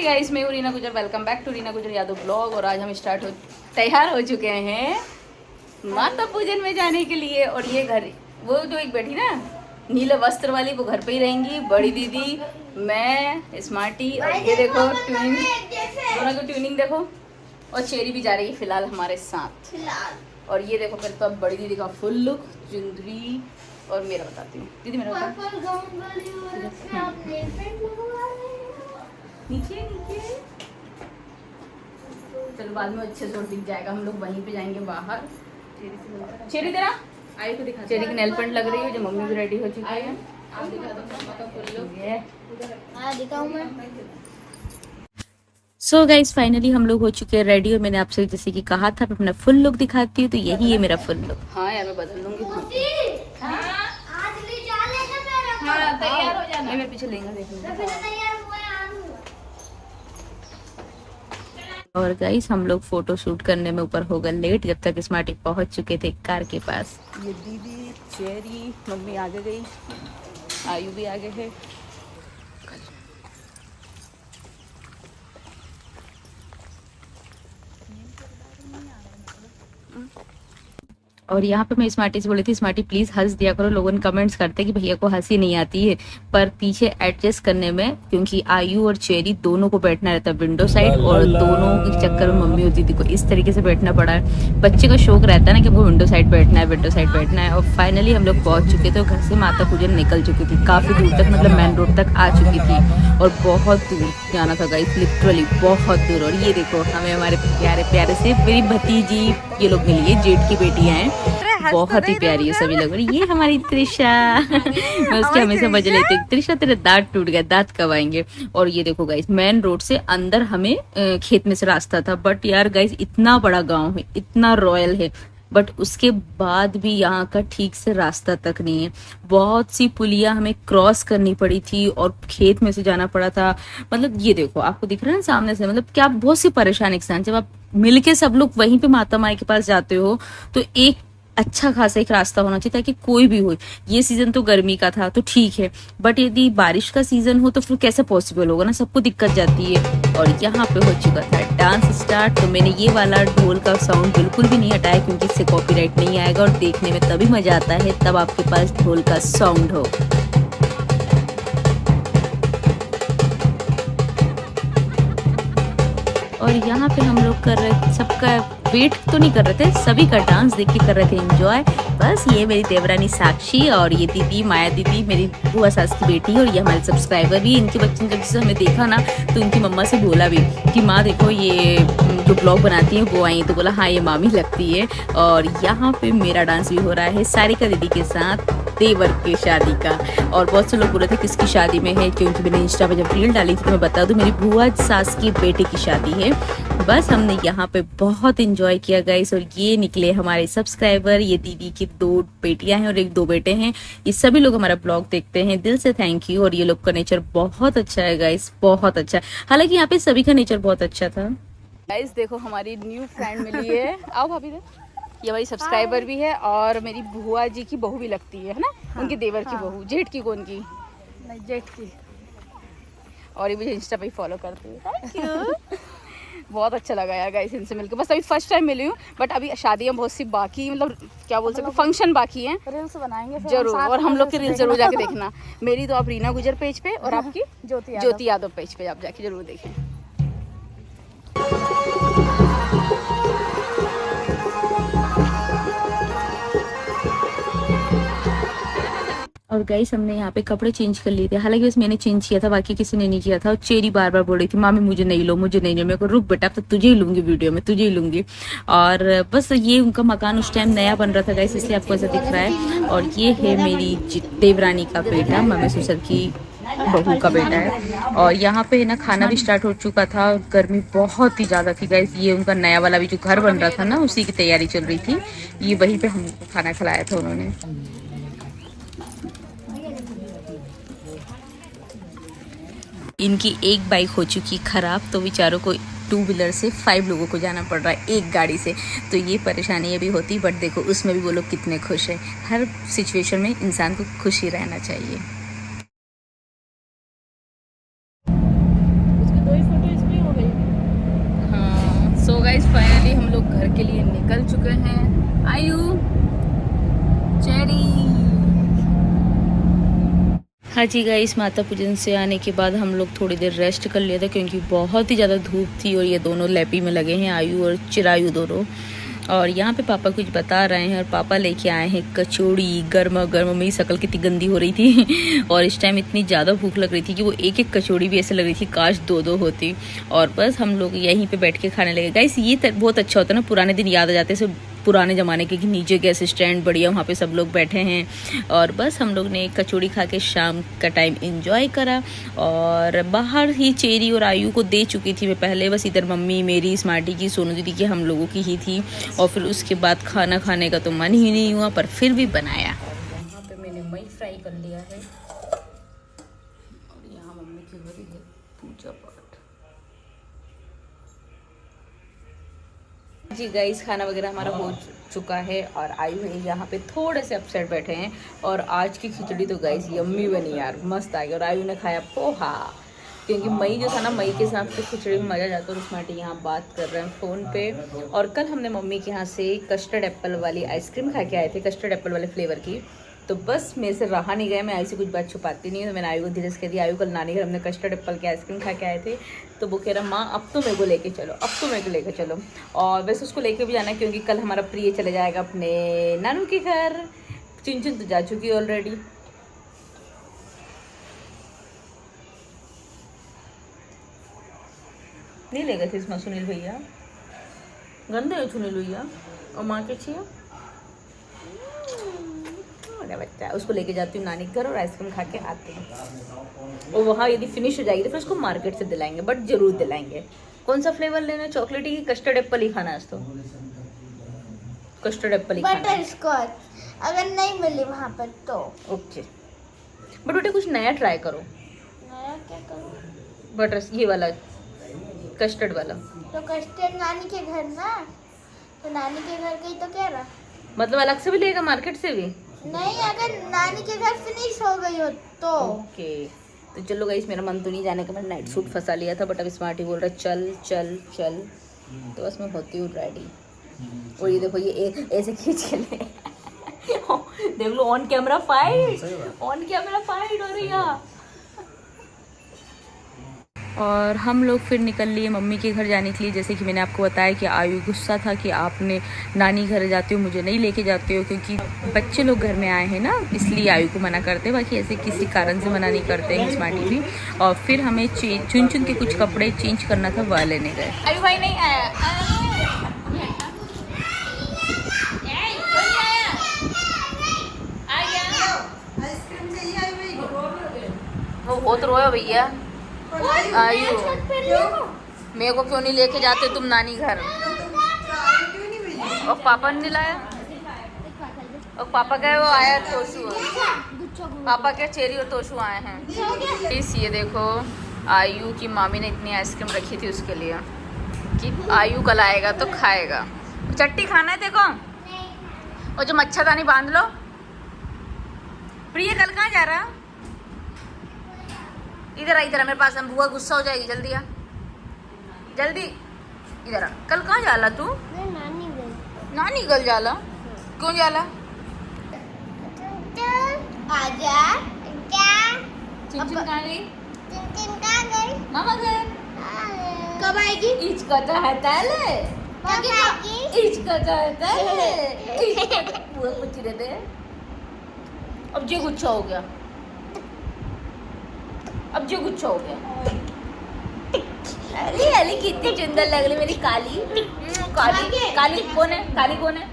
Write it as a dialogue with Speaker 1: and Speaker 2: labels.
Speaker 1: Guys, मैं हूँ रीना गुजर। वेलकम बैक टू रीना गुजर यादव ब्लॉग। और आज हम तैयार हो चुके हैं माता पूजन में जाने के लिए। और ये घर, वो जो एक बैठी ना नीले वस्त्र वाली, वो घर पे ही रहेंगी। बड़ी दीदी, मैं, स्मार्टी, और ये देखो ट्यूनिंग, दोनों की ट्यूनिंग देखो। और चेरी भी जा रही है फिलहाल हमारे साथ। और ये देखो फिर तो अब बड़ी दीदी का फुल लुक, चुंदरी। और मेरा बताती हूँ दीदी, मेरा नीचे नीचे चलो, बाद में अच्छे से दिख जाएगा। हम लोग वहीं पे जाएंगे बाहर। चेरी तेरा आई को दिखा। चेरी की नेल पेंट लग रही है, जो मम्मी भी रेडी हो चुकी है। सो गाइज फाइनली हम लोग हो चुके हैं रेडी। और मैंने आपसे जैसे कि कहा था अपना फुल लुक दिखाती हूँ, तो यही है मेरा फुल लुक। हाँ यार, मैं बदल लूंगी। तैयार हो जाना, मैं पीछे लेंगे देखूंगा। और गाइस हम लोग फोटो शूट करने में ऊपर हो गए लेट, जब तक स्मार्टी पहुंच चुके थे कार के पास। ये दीदी, चेरी, मम्मी आगे गई, आयु भी आगे है। और यहाँ पे मैं स्मार्टी से बोली थी, स्मार्टी प्लीज हंस दिया करो। लोगों ने कमेंट्स करते कि भैया को हंसी नहीं आती है, पर पीछे एडजस्ट करने में, क्योंकि आयु और चेरी दोनों को बैठना रहता है विंडो साइड, और दोनों के चक्कर में मम्मी और दीदी को इस तरीके से बैठना पड़ा है। बच्चे का शौक रहता है ना कि वो विंडो साइड बैठना है, विंडो साइड बैठना है। और फाइनली हम लोग पहुंच चुके थे। घर से माता पूजन निकल चुकी थी, काफी दूर तक, मतलब मेन रोड तक आ चुकी थी। और बहुत दूर जाना था गाइस, लिटरली बहुत दूर। और ये देखो हमें हमारे प्यारे प्यारे से मेरी भतीजी ये लोग मिली है, जेठ की बेटियां हैं, बहुत ही प्यारी है सभी लोग। ये हमारी त्रिशा मैं उसकी हमेशा मजा लेती हूँ, त्रिशा तेरे दांत टूट गए, दांत कब आएंगे। और ये देखो गाइस, मेन रोड से अंदर हमें खेत में से रास्ता था, बट यार गाइस इतना बड़ा गांव है, इतना रॉयल है, बट उसके बाद भी यहाँ का ठीक से रास्ता तक नहीं है। बहुत सी पुलिया हमें क्रॉस करनी पड़ी थी और खेत में से जाना पड़ा था। मतलब ये देखो, आपको दिख रहा है ना सामने से, मतलब क्या बहुत सी परेशान इंसान। जब आप मिलके सब लोग वहीं पे माता माई के पास जाते हो, तो एक अच्छा खासा एक रास्ता होना चाहिए ताकि कोई भी हो। ये सीजन तो गर्मी का था तो ठीक है, बट यदि बारिश का सीजन हो तो फिर कैसे पॉसिबल होगा ना, सबको दिक्कत जाती है। और यहाँ पे हो चुका था डांस स्टार्ट। तो मैंने ये वाला ढोल का साउंड बिल्कुल भी नहीं हटाया, क्योंकि इससे कॉपीराइट नहीं आएगा। और देखने में तभी मजा आता है तब आपके पास ढोल का साउंड हो। और यहाँ पे हम लोग कर रहे, सबका वेट तो नहीं कर रहे थे, सभी का डांस देख के कर रहे थे एंजॉय। बस ये मेरी देवरानी साक्षी, और ये दीदी माया दीदी, मेरी बुआ सास की बेटी, और ये हमारे सब्सक्राइबर भी। इनके बच्चों जब से हमें देखा ना, तो उनकी मम्मा से बोला भी कि माँ देखो ये जो ब्लॉग बनाती है वो आई, तो बोला हाँ ये मामी लगती है। और यहाँ पे मेरा डांस भी हो रहा है सारिका दीदी के साथ, देवर की शादी का। और बहुत से लोग बोले थे किसकी शादी में है, क्योंकि मैंने इंस्टा पे जब रील डाली थी तो मैं बता दूं मेरी बुआ सास की बेटे की शादी है। बस हमने यहाँ पे बहुत एंजॉय किया गाइस। और ये निकले हमारे सब्सक्राइबर, ये दीदी की 2 बेटियां हैं और 1 2 बेटे हैं। ये सभी लोग हमारा ब्लॉग देखते हैं, दिल से थैंक यू। और ये लोग का नेचर बहुत अच्छा है गाइस, बहुत अच्छा। हालांकि यहाँ पे सभी का नेचर बहुत अच्छा था गाइस। देखो हमारी न्यू फ्रेंड मिली है, आओ भाभी दे। ये हमारी सब्सक्राइबर भी है, और मेरी बुआ जी की बहू भी लगती है ना। हाँ, उनकी देवर की बहू। जेठ की कौन की? नहीं, जेठ की। और ये मुझे इंस्टा पे फॉलो करती है, थैंक यू। बहुत अच्छा लगा यार गाइस इनसे मिलकर। बस अभी फर्स्ट टाइम मिली हूँ, बट अभी शादियाँ बहुत सी बाकी, मतलब क्या बोल सकते, फंक्शन बाकी हैं। रील्स बनाएंगे जरूर, और हम लोग के रील्स जरूर जाके देखना। मेरी तो आप रीना गुजर पेज पे, और आपकी ज्योति यादव पेज पे आप जाके जरूर देखें। और गाइस हमने यहाँ पे कपड़े चेंज कर लिए थे, हालांकि बस मैंने चेंज किया था, बाकी किसी ने नहीं किया था। और चेरी बार बार बोल रही थी मामी मुझे नहीं लो, मुझे नहीं लो। मेरे को रुक बेटा, अब तो तुझे ही लूंगी वीडियो में, तुझे ही लूंगी। और बस ये उनका मकान उस टाइम नया बन रहा था गाइस, इसलिए आपको ऐसा दिख रहा है। और ये है मेरी देवरानी का बेटा, मम्मी सुसर की बहू का बेटा है। और यहाँ पे ना खाना भी स्टार्ट हो चुका था, गर्मी बहुत ही ज्यादा थी गाइस। ये उनका नया वाला भी जो घर बन रहा था ना, उसी की तैयारी चल रही थी। ये वहीं पे हमको खाना खिलाया था उन्होंने। इनकी एक बाइक हो चुकी खराब, तो बेचारों को 2 व्हीलर से 5 लोगों को जाना पड़ रहा है एक गाड़ी से। तो ये परेशानी अभी होती, बट देखो उसमें भी वो लोग कितने खुश हैं। हर सिचुएशन में इंसान को खुश ही रहना चाहिए। उसकी 2 ही फोटो हाँ जी गाइस, माता पूजन से आने के बाद हम लोग थोड़ी देर रेस्ट कर लिया था क्योंकि बहुत ही ज़्यादा धूप थी और ये दोनों लैपी में लगे हैं, आयु और चिरायु दोनों। और यहाँ पे पापा कुछ बता रहे हैं और पापा लेके आए हैं कचौड़ी गर्मा गर्म। मेरी शक्ल कितनी गंदी हो रही थी और इस टाइम इतनी ज़्यादा भूख लग रही थी कि वो एक एक कचौड़ी भी ऐसे लग रही थी काश दो दो होती। और बस हम लोग यहीं पे बैठ के खाने लगे। गाइस ये बहुत अच्छा होता है ना, पुराने दिन याद आ जाते हैं, पुराने ज़माने के कि नीचे गैस स्टैंड बढ़िया, वहाँ पे सब लोग बैठे हैं। और बस हम लोग ने कचौड़ी खा के शाम का टाइम एंजॉय करा। और बाहर ही चेरी और आयु को दे चुकी थी मैं पहले, बस इधर मम्मी मेरी, स्मार्टी की, सोनू दीदी की, हम लोगों की ही थी। और फिर उसके बाद खाना खाने का तो मन ही नहीं हुआ, पर फिर भी बनाया। यहाँ पे मैंने मई फ्राई कर लिया है और यहाँ मम्मी की हो रही है पूजा पाठ। जी गाइस, खाना वगैरह हमारा हो चुका है और आयु है यहाँ पे थोड़े से अपसेट बैठे हैं। और आज की खिचड़ी तो गाइस यम्मी बनी यार, मस्त आ गई। और आयु ने खाया पोहा, क्योंकि मई जो था ना, मई के साथ तो खिचड़ी में मज़ा जाता है। और स्मार्टी यहाँ बात कर रहे हैं फ़ोन पे। और कल हमने मम्मी के यहाँ से कस्टर्ड एप्पल वाली आइसक्रीम खा के आए थे, कस्टर्ड एप्पल वाले फ्लेवर की। तो बस मेरे से रहा नहीं गया, मैं आयु से कुछ बात छुपाती नहीं हूँ। तो मैंने आयु को धीरे से कह दिया, आयु कल नानी घर हमने कस्टर्ड एप्पल की आइसक्रीम खा के आए थे। तो वो कह रहा माँ अब तो मेरे को लेके चलो, अब तो मेरे को लेके चलो। और वैसे उसको लेके भी जाना है क्योंकि कल हमारा प्रिय चले जाएगा अपने नानू के घर। चिंचन तो जा चुकी है ऑलरेडी। नहीं ले गए थे इसमें सुनील भैया, गंदे है सुनील भैया। और माँ के छिया बच्चा, उसको लेके जाती हूँ नानी घर और आइसक्रीम खा के आते हैं। और वहाँ यदि फिनिश हो जाएगी तो फिर उसको मार्केट से दिलाएंगे, बट जरूर दिलाएंगे। कौन सा फ्लेवर लेना है, चॉकलेटी की कस्टर्ड एप्पल ही खाना है? तो कस्टर्ड एप्पल ही खाना है।
Speaker 2: बटर स्कॉच अगर नहीं मिली वहाँ पर तो
Speaker 1: ओके, बट बेटे कुछ नया ट्राई करो।
Speaker 2: नया क्या करूँ?
Speaker 1: बटर ये वाला कस्टर्ड वाला।
Speaker 2: तो कस्टर्ड नानी के घर ना, तो नानी के घर गई तो क्या रहा?
Speaker 1: मतलब अलग से भी लेगा मार्केट से भी?
Speaker 2: नहीं, अगर नानी के घर फिनिश हो गई हो तो।
Speaker 1: ओके, तो चलो गाइस, मेरा मन तो नहीं जाने का, मैंने नाइट सूट फंसा लिया था, बट अब स्मार्टी बोल रहा है चल चल चल, तो बस मैं होती हूँ रेडी। और ये देखो, ये ऐसे खींच के ले देख लो, on camera fight, on camera fight हो रही है। और हम लोग फिर निकल लिए मम्मी के घर जाने के लिए। जैसे कि मैंने आपको बताया कि आयु गुस्सा था कि आपने नानी घर जाते हो, मुझे नहीं लेके जाते हो, क्योंकि बच्चे लोग घर में आए हैं ना, इसलिए आयु को मना करते हैं। बाकी ऐसे किसी कारण से मना नहीं करते हैं स्मार्टी भी। और फिर हमें चुन चुन के कुछ कपड़े चेंज करना था, वह लेने गए। आयु भाई नहीं आया, वो बहुत रोया भैया। आयु, मेरे को क्यों नहीं लेके जाते तुम नानी घर? और पापा ने लाया? और पापा का वो आया तोशु, पापा के चेरी और तोशु आए हैं। इस ये देखो, आयु की मामी ने इतनी आइसक्रीम रखी थी उसके लिए कि आयु कल आएगा तो खाएगा। चट्टी खाना है देखो, और जो मच्छरदानी बांध लो। प्रिय कल कहाँ जा रहा? इधर आ, इधर आ मेरे पास, हम बुआ गुस्सा हो जाएगी। जल्दी आ, जल्दी इधर आ। कल कहाँ जाला तू? नानी कल जाला? क्यों जाला?
Speaker 2: आजा क्या?
Speaker 1: चिंचिन कहाँ गई?
Speaker 2: चिंचिन कहाँ गई?
Speaker 1: मामा घर।
Speaker 2: कब आएगी?
Speaker 1: इच कटा है ताले,
Speaker 2: कब आएगी?
Speaker 1: इच कटा है ताले, बुआ कुछ दे दे। अब जे गुच्छा हो गया, अब जो गुच्छा हो गया। अरे अली कितनी सुंदर लग रही मेरी काली। काली काली कौन है? काली कौन है?